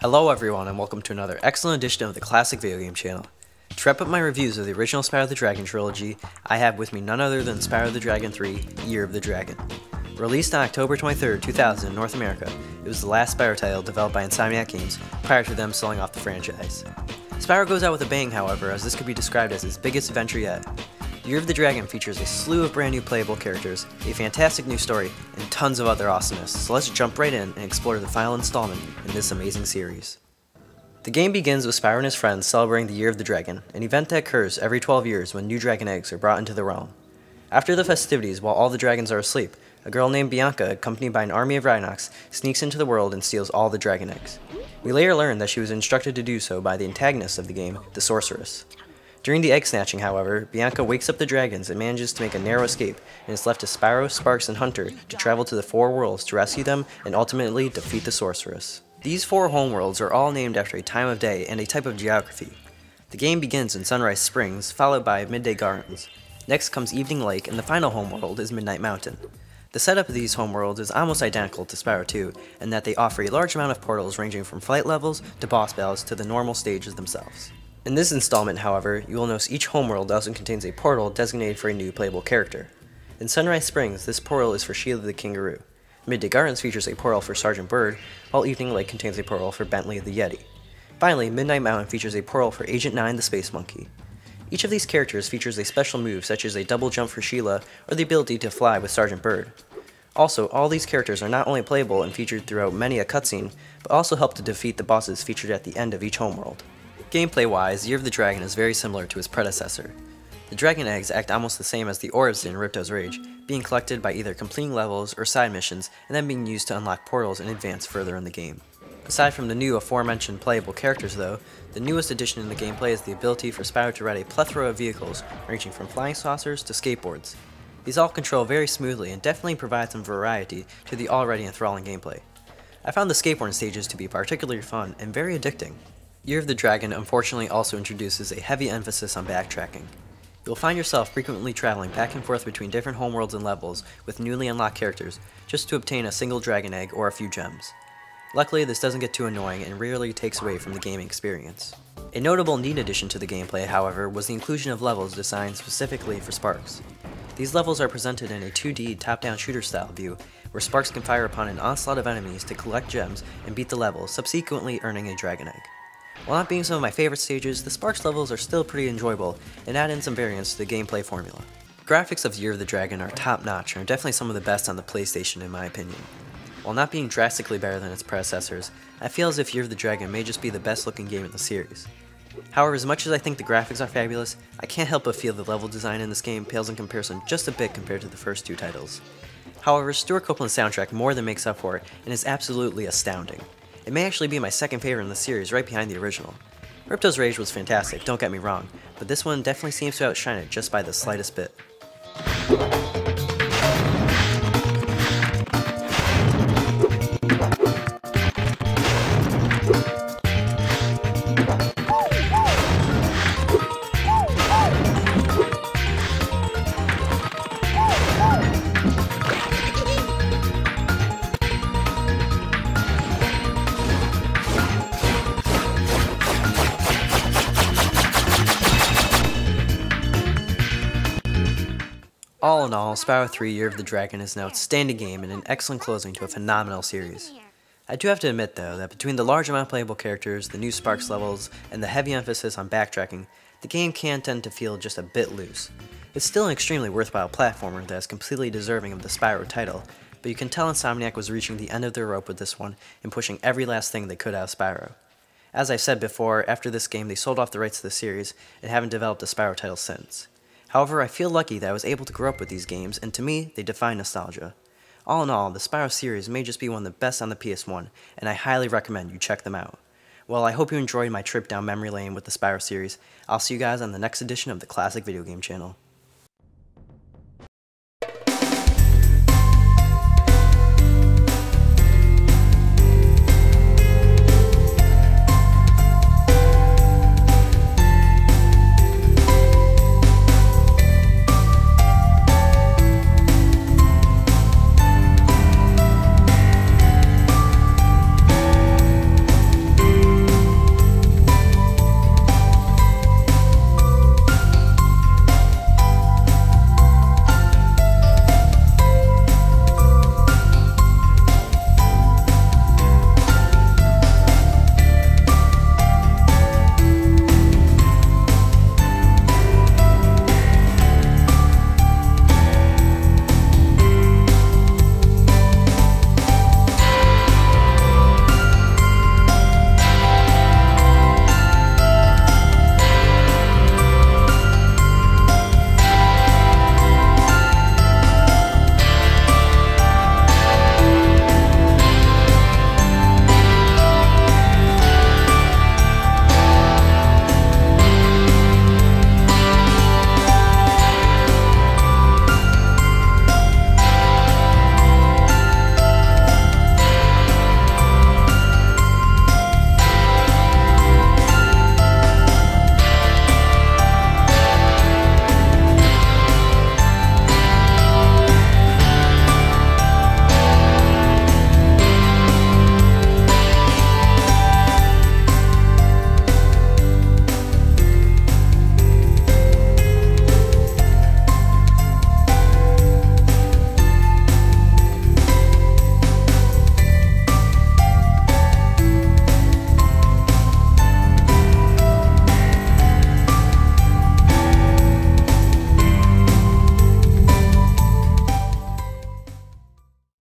Hello everyone and welcome to another excellent edition of the Classic Video Game Channel. To wrap up my reviews of the original Spyro the Dragon trilogy, I have with me none other than Spyro the Dragon 3, Year of the Dragon. Released on October 23, 2000 in North America, it was the last Spyro title developed by Insomniac games prior to them selling off the franchise. Spyro goes out with a bang, however, as this could be described as his biggest adventure yet. Year of the Dragon features a slew of brand new playable characters, a fantastic new story, and tons of other awesomeness, so let's jump right in and explore the final installment in this amazing series. The game begins with Spyro and his friends celebrating the Year of the Dragon, an event that occurs every 12 years when new dragon eggs are brought into the realm. After the festivities, while all the dragons are asleep, a girl named Bianca, accompanied by an army of Rhinox, sneaks into the world and steals all the dragon eggs. We later learn that she was instructed to do so by the antagonist of the game, the Sorceress. During the egg snatching, however, Bianca wakes up the dragons and manages to make a narrow escape, and is left to Spyro, Sparx, and Hunter to travel to the four worlds to rescue them and ultimately defeat the Sorceress. These four homeworlds are all named after a time of day and a type of geography. The game begins in Sunrise Springs, followed by Midday Gardens. Next comes Evening Lake, and the final homeworld is Midnight Mountain. The setup of these homeworlds is almost identical to Spyro 2, in that they offer a large amount of portals ranging from flight levels to boss battles to the normal stages themselves. In this installment, however, you will notice each homeworld also contains a portal designated for a new playable character. In Sunrise Springs, this portal is for Sheila the Kangaroo. Midday Gardens features a portal for Sergeant Bird, while Evening Lake contains a portal for Bentley the Yeti. Finally, Midnight Mountain features a portal for Agent 9 the Space Monkey. Each of these characters features a special move such as a double jump for Sheila or the ability to fly with Sergeant Bird. Also, all these characters are not only playable and featured throughout many a cutscene, but also help to defeat the bosses featured at the end of each homeworld. Gameplay-wise, Year of the Dragon is very similar to his predecessor. The dragon eggs act almost the same as the orbs did in Ripto's Rage, being collected by either completing levels or side missions and then being used to unlock portals and advance further in the game. Aside from the new aforementioned playable characters though, the newest addition in the gameplay is the ability for Spyro to ride a plethora of vehicles ranging from flying saucers to skateboards. These all control very smoothly and definitely provide some variety to the already enthralling gameplay. I found the skateboarding stages to be particularly fun and very addicting. Year of the Dragon unfortunately also introduces a heavy emphasis on backtracking. You'll find yourself frequently traveling back and forth between different homeworlds and levels with newly unlocked characters just to obtain a single dragon egg or a few gems. Luckily, this doesn't get too annoying and rarely takes away from the gaming experience. A notable neat addition to the gameplay, however, was the inclusion of levels designed specifically for Sparx. These levels are presented in a 2D top-down shooter style view, where Sparx can fire upon an onslaught of enemies to collect gems and beat the level, subsequently earning a dragon egg. While not being some of my favorite stages, the Sparx levels are still pretty enjoyable and add in some variance to the gameplay formula. The graphics of Year of the Dragon are top-notch and are definitely some of the best on the PlayStation in my opinion. While not being drastically better than its predecessors, I feel as if Year of the Dragon may just be the best looking game in the series. However, as much as I think the graphics are fabulous, I can't help but feel the level design in this game pales in comparison just a bit compared to the first two titles. However, Stewart Copeland's soundtrack more than makes up for it and is absolutely astounding. It may actually be my second favorite in the series, right behind the original. Ripto's Rage was fantastic, don't get me wrong, but this one definitely seems to outshine it just by the slightest bit. All in all, Spyro 3 Year of the Dragon is an outstanding game and an excellent closing to a phenomenal series. I do have to admit though, that between the large amount of playable characters, the new Sparx levels, and the heavy emphasis on backtracking, the game can tend to feel just a bit loose. It's still an extremely worthwhile platformer that is completely deserving of the Spyro title, but you can tell Insomniac was reaching the end of their rope with this one and pushing every last thing they could out of Spyro. As I've said before, after this game they sold off the rights to the series and haven't developed a Spyro title since. However, I feel lucky that I was able to grow up with these games, and to me, they define nostalgia. All in all, the Spyro series may just be one of the best on the PS1, and I highly recommend you check them out. Well, I hope you enjoyed my trip down memory lane with the Spyro series. I'll see you guys on the next edition of the Classic Video Game Channel.